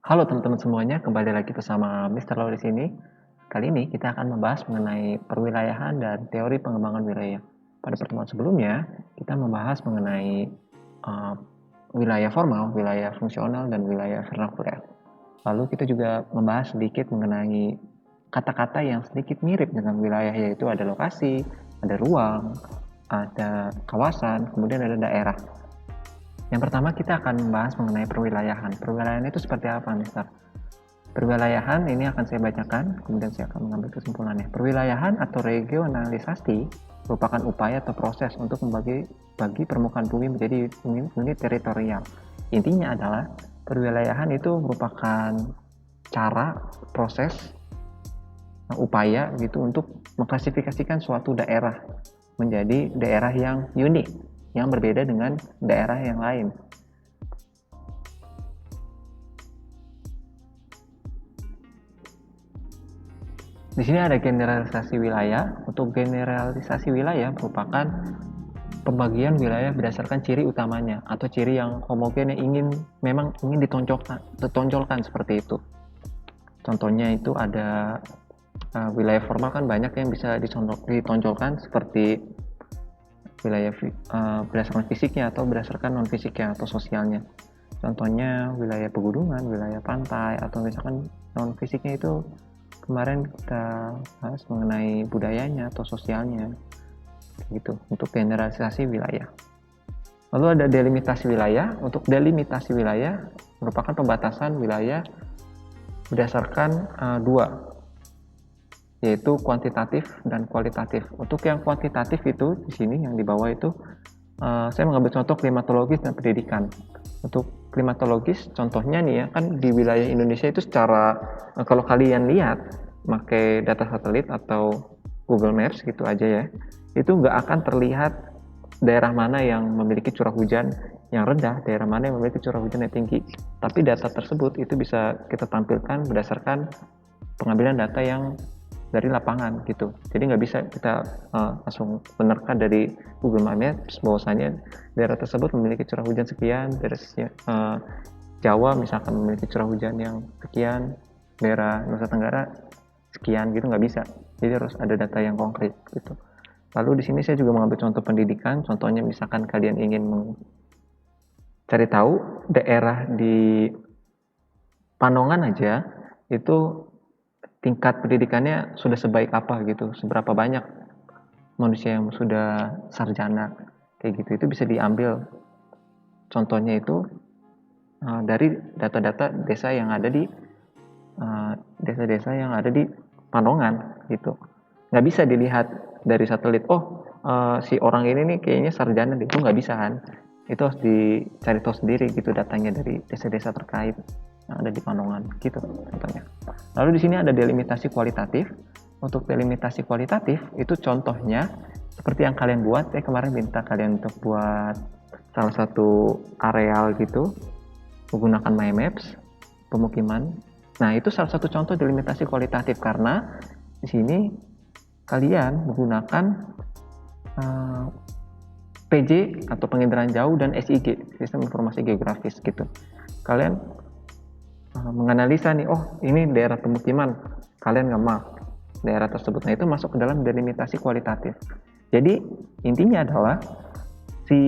Halo teman-teman semuanya, kembali lagi bersama Mr. Lau di sini. Kali ini kita akan membahas mengenai perwilayahan dan teori pengembangan wilayah. Pada pertemuan sebelumnya, kita membahas mengenai uh, wilayah formal, wilayah fungsional, dan wilayah vernakuler. Lalu kita juga membahas sedikit mengenai kata-kata yang sedikit mirip dengan wilayah, yaitu ada lokasi, ada ruang, ada kawasan, kemudian ada daerah. Yang pertama kita akan membahas mengenai perwilayahan. Perwilayahan itu seperti apa, Mister? Perwilayahan ini akan saya bacakan, kemudian saya akan mengambil kesimpulannya. Perwilayahan atau regionalisasi merupakan upaya atau proses untuk membagi permukaan bumi menjadi unit teritorial. Intinya adalah perwilayahan itu merupakan cara, proses, upaya gitu untuk mengklasifikasikan suatu daerah menjadi daerah yang unik, yang berbeda dengan daerah yang lain. Di sini ada generalisasi wilayah. Untuk generalisasi wilayah merupakan pembagian wilayah berdasarkan ciri utamanya atau ciri yang homogen yang memang ingin ditonjolkan seperti itu. Contohnya itu ada wilayah formal kan banyak yang bisa ditonjolkan seperti wilayah berdasarkan fisiknya atau berdasarkan non fisiknya atau sosialnya. Contohnya wilayah pegunungan, wilayah pantai, atau misalkan non fisiknya itu kemarin kita bahas mengenai budayanya atau sosialnya gitu untuk generalisasi wilayah. Lalu ada delimitasi wilayah. Untuk delimitasi wilayah merupakan pembatasan wilayah berdasarkan dua, yaitu kuantitatif dan kualitatif. Untuk yang kuantitatif itu di sini yang di bawah itu saya mengambil contoh klimatologis dan pendidikan. Untuk klimatologis contohnya nih ya, kan di wilayah Indonesia itu secara kalau kalian lihat pakai data satelit atau Google Maps gitu aja ya, itu nggak akan terlihat daerah mana yang memiliki curah hujan yang rendah, daerah mana yang memiliki curah hujan yang tinggi. Tapi data tersebut itu bisa kita tampilkan berdasarkan pengambilan data yang dari lapangan gitu. Jadi nggak bisa kita langsung menerka dari Google Maps bahwasanya daerah tersebut memiliki curah hujan sekian, daerah Jawa misalkan memiliki curah hujan yang sekian, daerah Nusa Tenggara sekian gitu, nggak bisa. Jadi harus ada data yang konkret gitu. Lalu di sini saya juga mengambil contoh pendidikan. Contohnya misalkan kalian ingin mencari tahu daerah di Panongan aja itu tingkat pendidikannya sudah sebaik apa gitu, seberapa banyak manusia yang sudah sarjana kayak gitu. Itu bisa diambil contohnya itu dari data-data desa yang ada di desa-desa yang ada di Panongan gitu. Nggak bisa dilihat dari satelit, si orang ini nih kayaknya sarjana deh, itu nggak bisa kan. Itu harus dicari tahu sendiri gitu datanya dari desa-desa terkait yang ada di Panongan gitu contohnya. Lalu di sini ada delimitasi kualitatif. Untuk delimitasi kualitatif itu contohnya seperti yang kalian buat. Saya kemarin minta kalian untuk buat salah satu areal gitu menggunakan My Maps pemukiman. Nah, itu salah satu contoh delimitasi kualitatif karena di sini kalian menggunakan PJ atau penginderaan jauh dan SIG, sistem informasi geografis gitu. Kalian menganalisa nih, ini daerah pemukiman, kalian nggak mark daerah tersebut. Nah, itu masuk ke dalam delimitasi kualitatif. Jadi intinya adalah si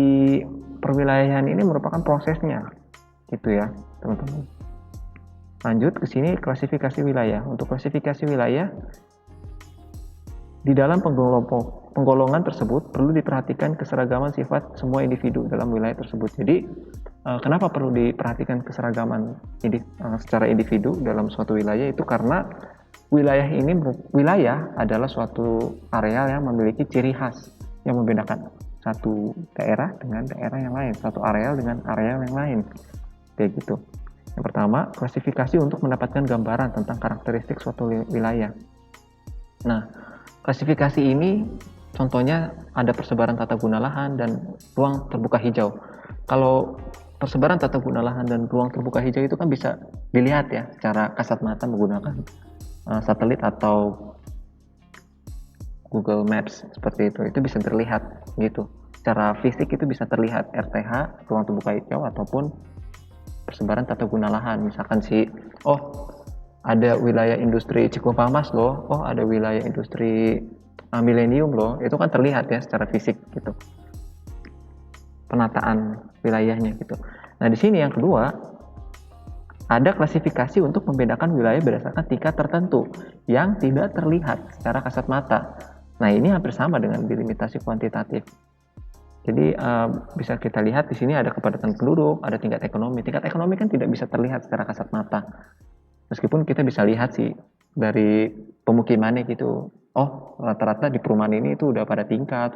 perwilayahan ini merupakan prosesnya gitu ya teman-teman. Lanjut ke sini klasifikasi wilayah. Untuk klasifikasi wilayah di dalam penggolongan tersebut perlu diperhatikan keseragaman sifat semua individu dalam wilayah tersebut. Jadi kenapa perlu diperhatikan keseragaman secara individu dalam suatu wilayah? Itu karena wilayah adalah suatu areal yang memiliki ciri khas yang membedakan satu daerah dengan daerah yang lain, satu areal dengan areal yang lain, kayak gitu. Yang pertama, klasifikasi untuk mendapatkan gambaran tentang karakteristik suatu wilayah. Nah, klasifikasi ini contohnya ada persebaran tata guna lahan dan ruang terbuka hijau. Kalau persebaran tata guna lahan dan ruang terbuka hijau itu kan bisa dilihat ya secara kasat mata menggunakan satelit atau Google Maps seperti itu bisa terlihat gitu. Secara fisik itu bisa terlihat RTH, ruang terbuka hijau ataupun persebaran tata guna lahan. Misalkan ada wilayah industri Cikupamas loh, ada wilayah industri Millennium loh, itu kan terlihat ya secara fisik gitu, penataan wilayahnya gitu. Nah di sini yang kedua, ada klasifikasi untuk membedakan wilayah berdasarkan tingkat tertentu yang tidak terlihat secara kasat mata. Nah ini hampir sama dengan delimitasi kuantitatif. Jadi bisa kita lihat di sini ada kepadatan penduduk, ada tingkat ekonomi. Tingkat ekonomi kan tidak bisa terlihat secara kasat mata. Meskipun kita bisa lihat sih dari pemukimannya gitu. Oh, rata-rata di perumahan ini itu udah pada tingkat,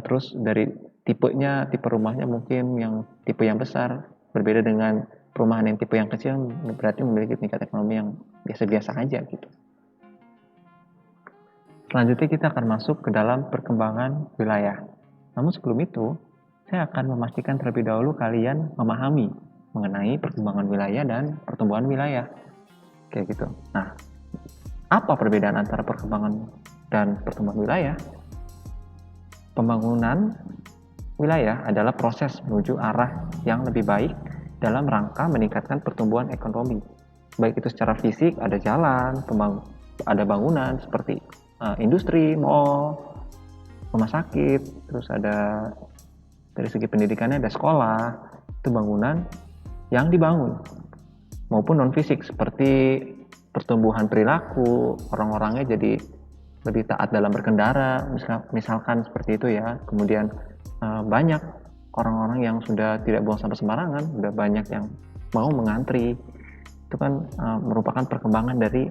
terus dari tipe rumahnya mungkin yang tipe yang besar, berbeda dengan perumahan yang tipe yang kecil, berarti memiliki tingkat ekonomi yang biasa-biasa aja gitu. Selanjutnya kita akan masuk ke dalam perkembangan wilayah. Namun sebelum itu, saya akan memastikan terlebih dahulu kalian memahami mengenai perkembangan wilayah dan pertumbuhan wilayah. Kayak gitu. Nah, apa perbedaan antara perkembangan dan pertumbuhan wilayah? Pembangunan wilayah adalah proses menuju arah yang lebih baik dalam rangka meningkatkan pertumbuhan ekonomi. Baik itu secara fisik, ada jalan, ada bangunan seperti industri, mall, rumah sakit, terus ada dari segi pendidikannya ada sekolah, itu bangunan yang dibangun, maupun non fisik seperti pertumbuhan perilaku, orang-orangnya jadi lebih taat dalam berkendara, misalkan seperti itu ya. Kemudian banyak orang-orang yang sudah tidak buang sampah sembarangan, sudah banyak yang mau mengantri, itu kan merupakan perkembangan dari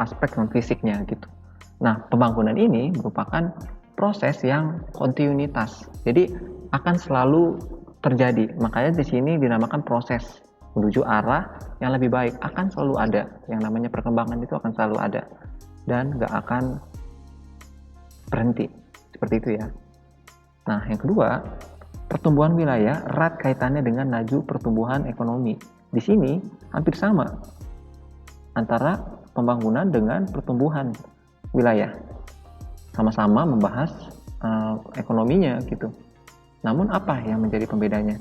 aspek non fisiknya gitu. Nah, pembangunan ini merupakan proses yang kontinuitas, jadi akan selalu terjadi. Makanya di sini dinamakan proses menuju arah yang lebih baik, akan selalu ada. Yang namanya perkembangan itu akan selalu ada dan nggak akan berhenti, seperti itu ya. Nah, yang kedua, pertumbuhan wilayah erat kaitannya dengan laju pertumbuhan ekonomi. Di sini hampir sama antara pembangunan dengan pertumbuhan wilayah, sama-sama membahas ekonominya gitu. Namun apa yang menjadi pembedanya?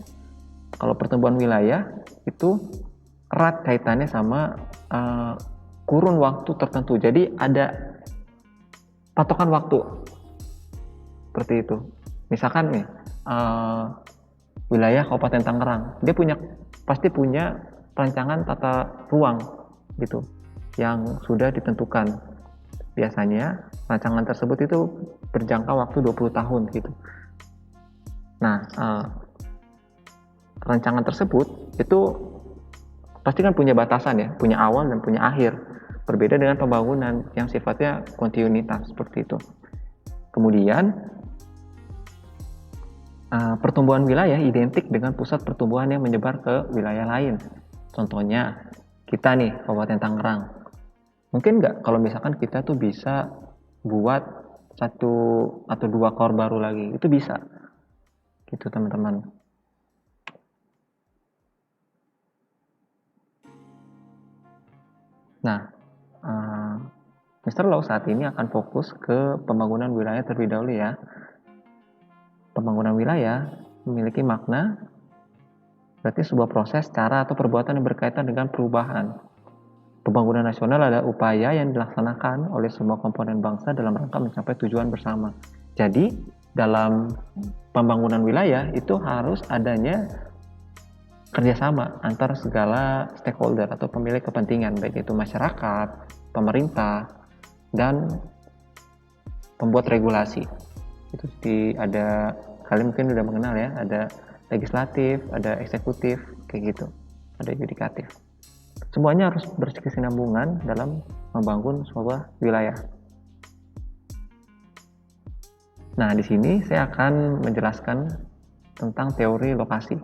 Kalau pertumbuhan wilayah itu erat kaitannya sama kurun waktu tertentu, jadi ada patokan waktu seperti itu. Misalkan nih wilayah Kabupaten Tangerang, dia pasti punya perancangan tata ruang gitu yang sudah ditentukan. Biasanya rancangan tersebut itu berjangka waktu 20 tahun gitu. Nah, rancangan tersebut itu pasti kan punya batasan ya, punya awal dan punya akhir. Berbeda dengan pembangunan yang sifatnya kontinuitas seperti itu. Kemudian pertumbuhan wilayah identik dengan pusat pertumbuhan yang menyebar ke wilayah lain. Contohnya kita nih Kabupaten Tangerang. Mungkin nggak kalau misalkan kita tuh bisa buat 1 atau 2 KOR baru lagi, itu bisa gitu teman-teman. Nah, Mr. Lau saat ini akan fokus ke pembangunan wilayah terlebih dahulu ya. Pembangunan wilayah memiliki makna berarti sebuah proses, cara, atau perbuatan yang berkaitan dengan perubahan. Pembangunan nasional adalah upaya yang dilaksanakan oleh semua komponen bangsa dalam rangka mencapai tujuan bersama. Jadi, dalam pembangunan wilayah itu harus adanya kerjasama antar segala stakeholder atau pemilik kepentingan, baik itu masyarakat, pemerintah, dan pembuat regulasi. Itu ada, kalian mungkin sudah mengenal ya, ada legislatif, ada eksekutif, kayak gitu, ada yudikatif. Semuanya harus berkesinambungan dalam membangun sebuah wilayah. Nah, di sini saya akan menjelaskan tentang teori lokasi.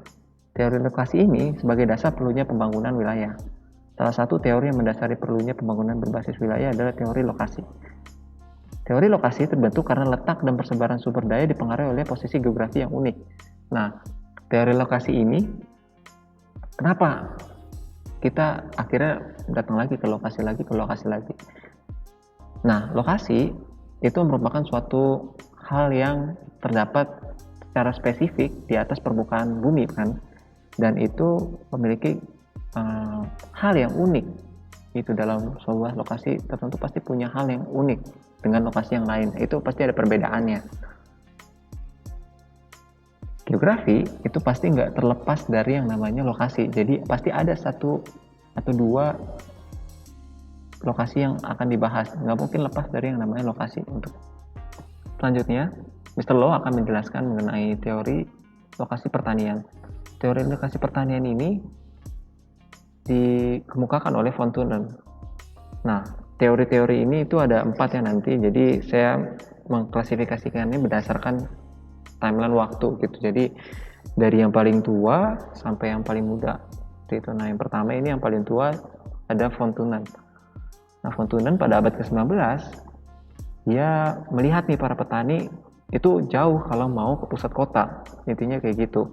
Teori lokasi ini sebagai dasar perlunya pembangunan wilayah. Salah satu teori yang mendasari perlunya pembangunan berbasis wilayah adalah teori lokasi. Teori lokasi terbentuk karena letak dan persebaran sumber daya dipengaruhi oleh posisi geografi yang unik. Nah, teori lokasi ini kenapa kita akhirnya datang lagi ke lokasi lagi. Nah, lokasi itu merupakan suatu hal yang terdapat secara spesifik di atas permukaan bumi kan. dan itu memiliki hal yang unik. Itu dalam sebuah lokasi tertentu pasti punya hal yang unik dengan lokasi yang lain, itu pasti ada perbedaannya. Geografi itu pasti nggak terlepas dari yang namanya lokasi, jadi pasti ada satu atau dua lokasi yang akan dibahas, nggak mungkin lepas dari yang namanya lokasi. Untuk selanjutnya, Mr. Low akan menjelaskan mengenai teori lokasi pertanian. Teori lokasi pertanian ini dikemukakan oleh von Thunen. Nah, teori-teori ini itu ada 4 ya nanti, jadi saya mengklasifikasikannya berdasarkan timeline waktu gitu. Jadi dari yang paling tua sampai yang paling muda itu. Nah, yang pertama ini yang paling tua ada von Thunen. Nah, von Thunen pada abad ke-19 dia melihat nih para petani itu jauh kalau mau ke pusat kota, intinya kayak gitu.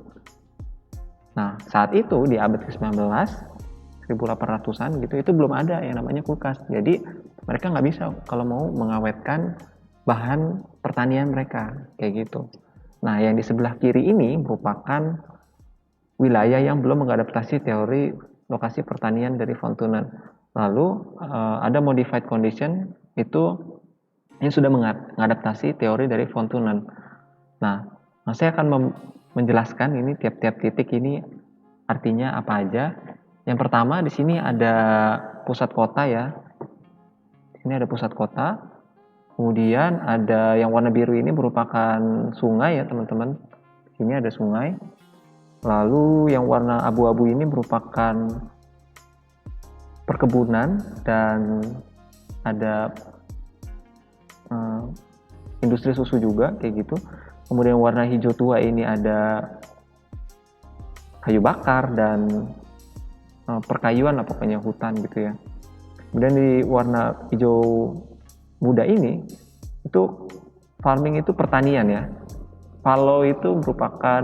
Nah, saat itu di abad ke-19 1800-an gitu, itu belum ada yang namanya kulkas. Jadi mereka nggak bisa kalau mau mengawetkan bahan pertanian mereka kayak gitu. Nah, yang di sebelah kiri ini merupakan wilayah yang belum mengadaptasi teori lokasi pertanian dari von Thunen. Lalu ada modified condition itu yang sudah mengadaptasi teori dari von Thunen. Nah, saya akan menjelaskan ini tiap-tiap titik ini artinya apa aja. Yang pertama di sini ada pusat kota ya. Di sini ada pusat kota. Kemudian ada yang warna biru ini merupakan sungai ya teman-teman. Di sini ada sungai. Lalu yang warna abu-abu ini merupakan perkebunan dan ada industri susu juga kayak gitu. Kemudian warna hijau tua ini ada kayu bakar dan perkayuan lah pokoknya, hutan gitu ya. Kemudian di warna hijau muda ini itu farming, itu pertanian ya. Fallow itu merupakan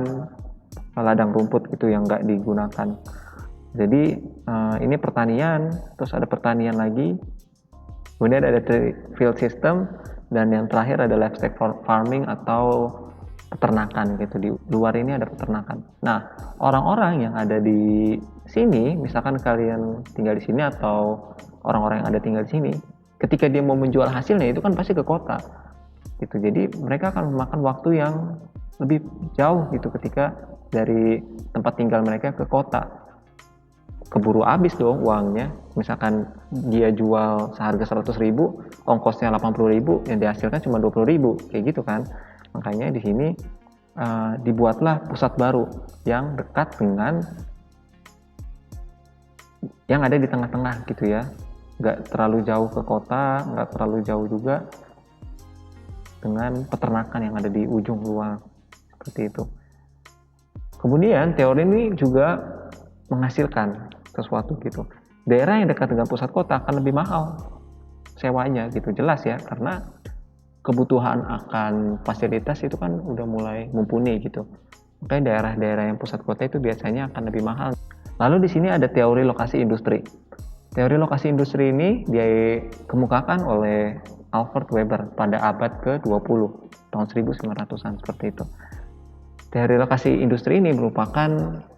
ladang rumput gitu yang nggak digunakan. Jadi ini pertanian, terus ada pertanian lagi, kemudian ada field system, dan yang terakhir ada livestock farming atau peternakan gitu. Di luar ini ada peternakan. Nah, orang-orang yang ada di sini, misalkan kalian tinggal di sini atau orang-orang yang ada tinggal di sini, ketika dia mau menjual hasilnya itu kan pasti ke kota gitu. Jadi mereka akan memakan waktu yang lebih jauh gitu ketika dari tempat tinggal mereka ke kota. Keburu habis dong uangnya. Misalkan dia jual seharga 100.000, ongkosnya 80.000, yang dihasilkan cuma 20.000 kayak gitu kan. Makanya di sini dibuatlah pusat baru yang dekat dengan yang ada di tengah-tengah gitu ya. Nggak terlalu jauh ke kota, nggak terlalu jauh juga dengan peternakan yang ada di ujung luar, seperti itu. Kemudian teori ini juga menghasilkan sesuatu gitu. Daerah yang dekat dengan pusat kota akan lebih mahal sewanya gitu, jelas ya, karena kebutuhan akan fasilitas itu kan udah mulai mumpuni gitu. Makanya daerah-daerah yang pusat kota itu biasanya akan lebih mahal. Lalu di sini ada teori lokasi industri. Teori lokasi industri ini dikemukakan oleh Alfred Weber pada abad ke-20, tahun 1900-an seperti itu. Teori lokasi industri ini merupakan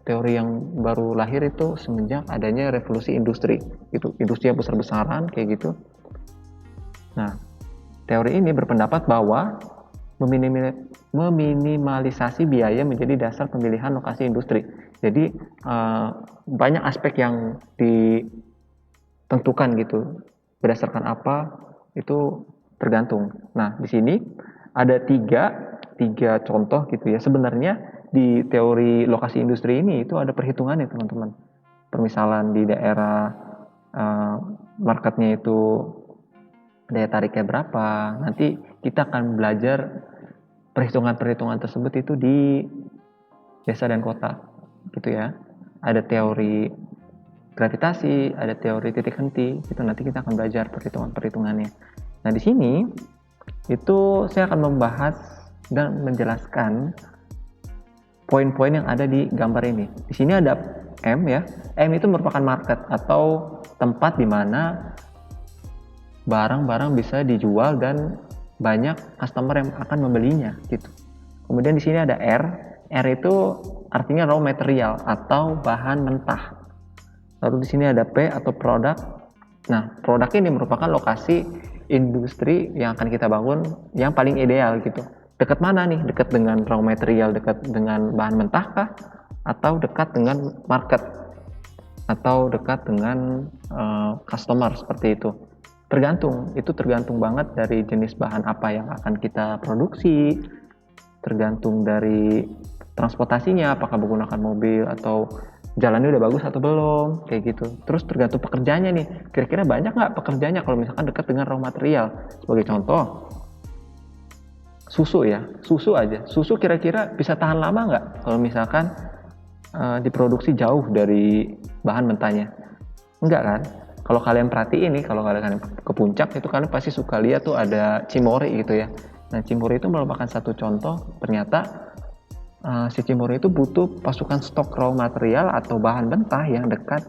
teori yang baru lahir itu semenjak adanya revolusi industri, gitu. Industri yang besar-besaran kayak gitu. Nah, teori ini berpendapat bahwa meminimalisasi biaya menjadi dasar pemilihan lokasi industri. Jadi banyak aspek yang ditentukan gitu, berdasarkan apa itu tergantung. Nah, di sini ada tiga contoh gitu ya. Sebenarnya di teori lokasi industri ini itu ada perhitungannya teman-teman. Permisalan di daerah marketnya itu daya tariknya berapa. Nanti kita akan belajar perhitungan-perhitungan tersebut itu di desa dan kota gitu ya. Ada teori gravitasi, ada teori titik henti, itu nanti kita akan belajar perhitungan-perhitungannya. Nah, di sini itu saya akan membahas dan menjelaskan poin-poin yang ada di gambar ini. Di sini ada M ya. M itu merupakan market atau tempat di mana barang-barang bisa dijual dan banyak customer yang akan membelinya gitu. Kemudian di sini ada R. R itu artinya raw material atau bahan mentah. Lalu di sini ada P atau produk. Nah, produk ini merupakan lokasi industri yang akan kita bangun yang paling ideal gitu. Dekat mana nih? Dekat dengan raw material, dekat dengan bahan mentah kah? Atau dekat dengan market? Atau dekat dengan customer seperti itu? Tergantung, itu tergantung banget dari jenis bahan apa yang akan kita produksi, tergantung dari transportasinya, apakah menggunakan mobil atau jalannya udah bagus atau belum, kayak gitu. Terus tergantung pekerjaannya nih, kira-kira banyak nggak pekerjaannya kalau misalkan dekat dengan raw material. Sebagai contoh, susu ya, susu aja. Susu kira-kira bisa tahan lama nggak kalau misalkan diproduksi jauh dari bahan mentahnya? Enggak kan? Kalau kalian perhatiin nih, kalau kalian ke puncak itu kalian pasti suka lihat tuh ada cimori gitu ya. Nah, cimori itu merupakan satu contoh ternyata si cimori itu butuh pasukan stok raw material atau bahan mentah yang dekat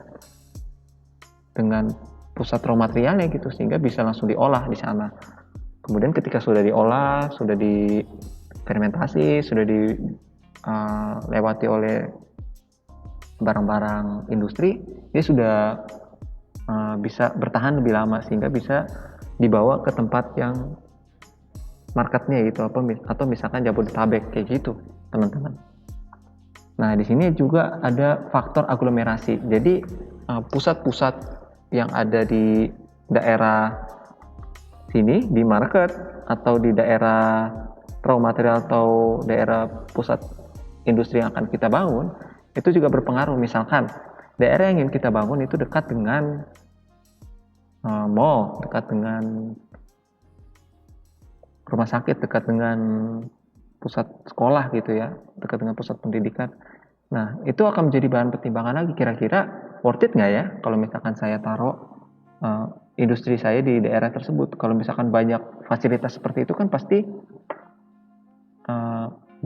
dengan pusat raw materialnya gitu, sehingga bisa langsung diolah di sana. Kemudian ketika sudah diolah, sudah difermentasi, sudah dilewati oleh barang-barang industri, dia sudah bisa bertahan lebih lama sehingga bisa dibawa ke tempat yang marketnya gitu, atau misalkan Jabodetabek kayak gitu, teman-teman. Nah, di sini juga ada faktor aglomerasi. Jadi pusat-pusat yang ada di daerah sini, di market atau di daerah raw material atau daerah pusat industri yang akan kita bangun, itu juga berpengaruh. Misalkan daerah yang ingin kita bangun itu dekat dengan mall, dekat dengan rumah sakit, dekat dengan pusat sekolah gitu ya, dekat dengan pusat pendidikan. Nah, itu akan menjadi bahan pertimbangan lagi, kira-kira worth it nggak ya kalau misalkan saya taruh industri saya di daerah tersebut. Kalau misalkan banyak fasilitas seperti itu kan pasti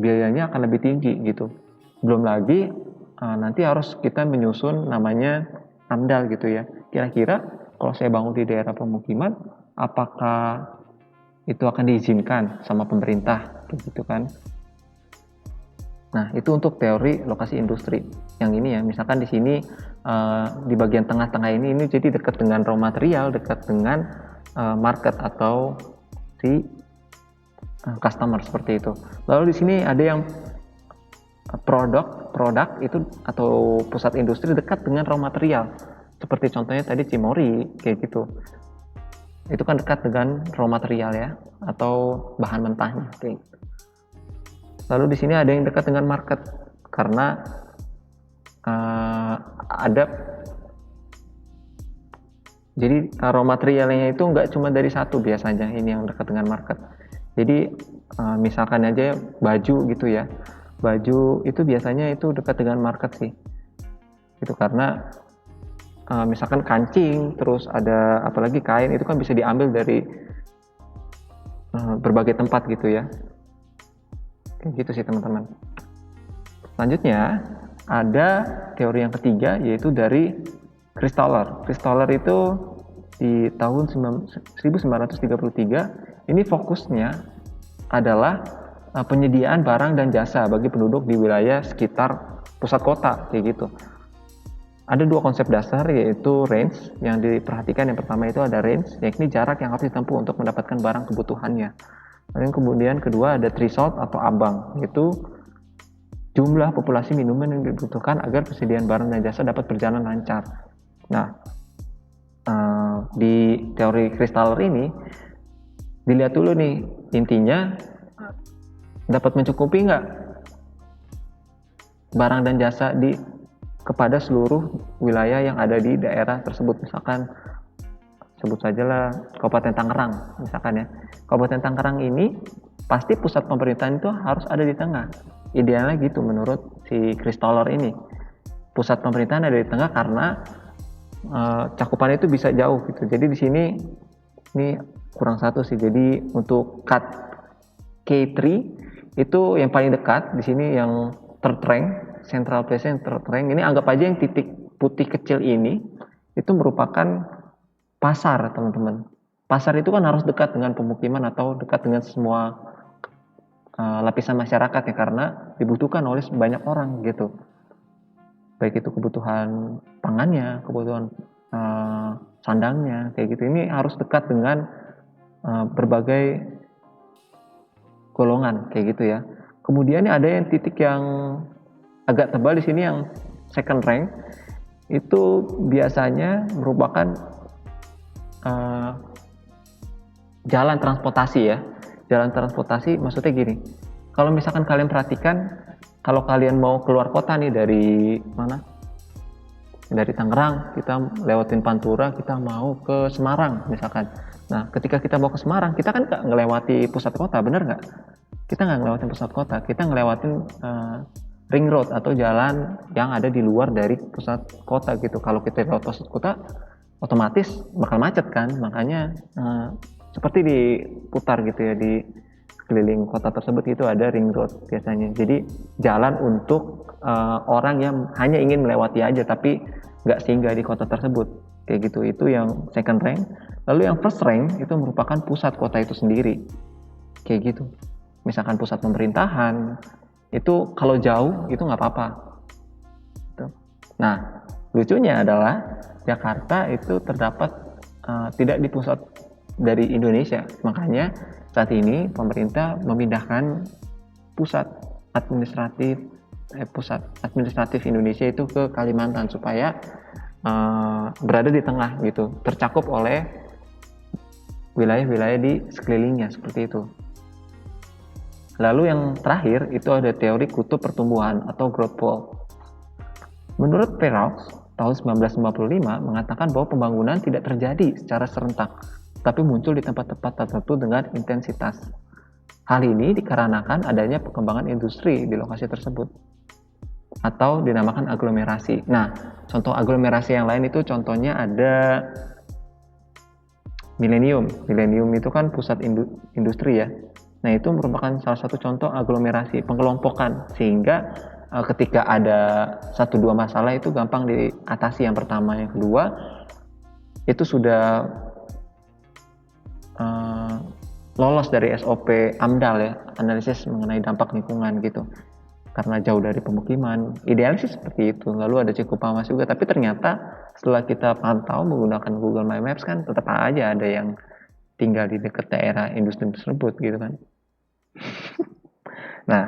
biayanya akan lebih tinggi gitu. Belum lagi nanti harus kita menyusun namanya AMDAL gitu ya. Kira-kira kalau saya bangun di daerah pemukiman, apakah itu akan diizinkan sama pemerintah gitu kan? Nah, itu untuk teori lokasi industri. Yang ini ya, misalkan di sini di bagian tengah-tengah ini jadi dekat dengan raw material, dekat dengan market atau si customer seperti itu. Lalu di sini ada yang produk itu atau pusat industri dekat dengan raw material. Seperti contohnya tadi Cimori kayak gitu. Itu kan dekat dengan raw material ya, atau bahan mentahnya kayak gitu. Lalu di sini ada yang dekat dengan market karena ada, jadi raw materialnya itu nggak cuma dari satu biasanya ini yang dekat dengan market. Jadi misalkan aja baju gitu ya, baju itu biasanya itu dekat dengan market sih, itu karena misalkan kancing, terus ada apalagi kain, itu kan bisa diambil dari berbagai tempat gitu ya, kayak gitu sih teman-teman. Selanjutnya ada teori yang ketiga, yaitu dari Christaller. Christaller itu di tahun 1933 ini fokusnya adalah penyediaan barang dan jasa bagi penduduk di wilayah sekitar pusat kota kayak gitu. Ada dua konsep dasar, yaitu range yang diperhatikan. Yang pertama itu ada range, yakni jarak yang harus ditempuh untuk mendapatkan barang kebutuhannya. Lalu kemudian kedua ada threshold atau ambang, yaitu jumlah populasi minuman yang dibutuhkan agar persediaan barang dan jasa dapat berjalan lancar. Nah, di teori Christaller ini dilihat dulu nih, intinya dapat mencukupi nggak barang dan jasa kepada seluruh wilayah yang ada di daerah tersebut. Misalkan sebut sajalah Kabupaten Tangerang misalkan ya. Kabupaten Tangerang ini pasti pusat pemerintahan itu harus ada di tengah. Idealnya gitu menurut si Christaller ini. Pusat pemerintahan ada di tengah karena cakupannya itu bisa jauh gitu. Jadi di sini ini kurang satu sih. Jadi untuk cut K3 itu yang paling dekat di sini, yang third rank, central place yang third rank. Ini anggap aja yang titik putih kecil ini itu merupakan pasar, teman-teman. Pasar itu kan harus dekat dengan pemukiman atau dekat dengan semua lapisan masyarakat ya, karena dibutuhkan oleh banyak orang gitu. Baik itu kebutuhan pangannya, kebutuhan sandangnya, kayak gitu. Ini harus dekat dengan berbagai golongan kayak gitu ya. Kemudian ada yang titik yang agak tebal di sini yang second rank, itu biasanya merupakan jalan transportasi ya. Jalan transportasi maksudnya gini, kalau misalkan kalian perhatikan, kalau kalian mau keluar kota nih dari mana? Dari Tangerang, kita lewatin Pantura, kita mau ke Semarang misalkan. Nah, ketika kita mau ke Semarang, kita kan nggak ngelewati pusat kota, bener nggak? Kita nggak ngelewatin pusat kota, kita ngelewatin ring road atau jalan yang ada di luar dari pusat kota gitu. Kalau kita lewat pusat kota, otomatis bakal macet kan, makanya seperti diputar gitu ya, di keliling kota tersebut itu ada ring road biasanya. Jadi jalan untuk orang yang hanya ingin melewati aja tapi nggak singgah di kota tersebut kayak gitu. Itu yang second rank. Lalu yang first rank itu merupakan pusat kota itu sendiri kayak gitu. Misalkan pusat pemerintahan itu kalau jauh itu nggak apa-apa gitu. Nah, lucunya adalah Jakarta itu terdapat tidak di pusat dari Indonesia, makanya saat ini pemerintah memindahkan pusat administratif Indonesia itu ke Kalimantan supaya berada di tengah gitu, tercakup oleh wilayah-wilayah di sekelilingnya seperti itu. Lalu yang terakhir itu ada teori kutub pertumbuhan atau growth pole. Menurut Perroux tahun 1955 mengatakan bahwa pembangunan tidak terjadi secara serentak, tapi muncul di tempat-tempat tertentu dengan intensitas. Hal ini dikarenakan adanya perkembangan industri di lokasi tersebut atau dinamakan aglomerasi. Nah, contoh aglomerasi yang lain itu contohnya ada Millennium. Millennium itu kan pusat industri ya. Nah, itu merupakan salah satu contoh aglomerasi, pengelompokan, sehingga ketika ada 1-2 masalah itu gampang diatasi. Yang pertama, yang kedua itu sudah lolos dari SOP AMDAL ya, analisis mengenai dampak lingkungan gitu, karena jauh dari pemukiman. Idealnya sih seperti itu. Lalu ada Cikupamas juga, tapi ternyata setelah kita pantau menggunakan Google My Maps kan tetap aja ada yang tinggal di dekat daerah industri tersebut gitu kan. Nah,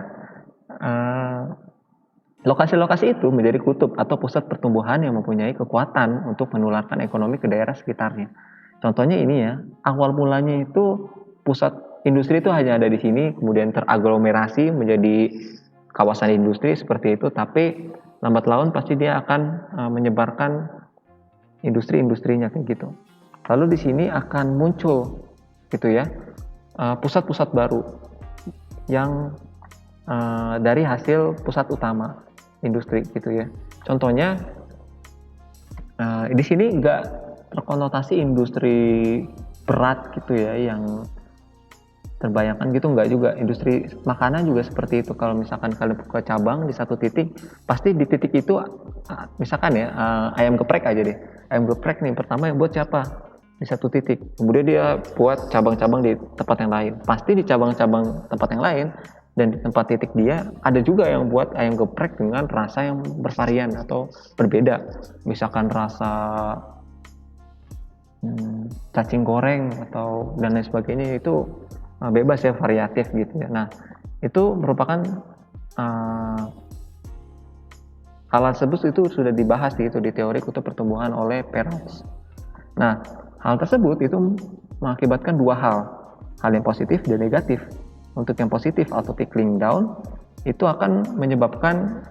lokasi-lokasi itu menjadi kutub atau pusat pertumbuhan yang mempunyai kekuatan untuk menularkan ekonomi ke daerah sekitarnya. Contohnya ini ya, awal mulanya itu pusat industri itu hanya ada di sini, kemudian teraglomerasi menjadi kawasan industri seperti itu, tapi lambat laun pasti dia akan menyebarkan industri-industrinya kayak gitu. Lalu di sini akan muncul gitu ya, pusat-pusat baru yang dari hasil pusat utama industri gitu ya. Contohnya di sini nggak terkonotasi industri berat gitu ya yang terbayangkan gitu, nggak juga. Industri makanan juga seperti itu. Kalau misalkan kalian buka cabang di satu titik, pasti di titik itu misalkan ya ayam geprek aja deh. Ayam geprek nih pertama yang buat siapa? Di satu titik. Kemudian dia buat cabang-cabang di tempat yang lain. Pasti di cabang-cabang tempat yang lain dan di tempat titik dia ada juga yang buat ayam geprek dengan rasa yang bervarian atau berbeda. Misalkan rasa cacing goreng atau dan lain sebagainya, itu bebas ya, variatif gitu ya. Nah, itu merupakan hal tersebut itu sudah dibahas gitu di teori kutub pertumbuhan oleh Perroux. Nah, hal tersebut itu mengakibatkan dua hal yang positif dan negatif. Untuk yang positif atau trickling down itu akan menyebabkan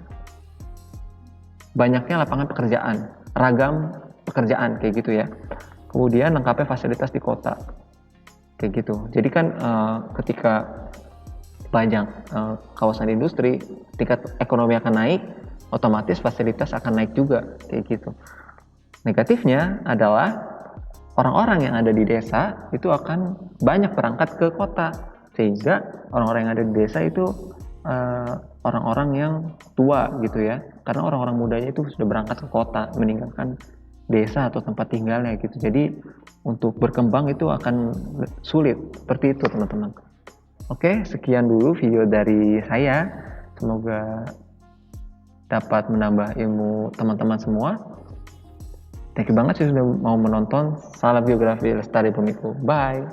banyaknya lapangan pekerjaan, ragam pekerjaan kayak gitu ya. Kemudian lengkapnya fasilitas di kota kayak gitu. Jadi kan ketika banyak kawasan industri, tingkat ekonomi akan naik, otomatis fasilitas akan naik juga kayak gitu. Negatifnya adalah orang-orang yang ada di desa itu akan banyak berangkat ke kota, sehingga orang-orang yang ada di desa itu orang-orang yang tua gitu ya, karena orang-orang mudanya itu sudah berangkat ke kota meninggalkan desa atau tempat tinggalnya gitu. Jadi untuk berkembang itu akan sulit, seperti itu teman-teman. Oke, sekian dulu video dari saya. Semoga dapat menambah ilmu teman-teman semua. Thank you banget sih sudah mau menonton. Salam Geografi Lestari Bumiku. Bye.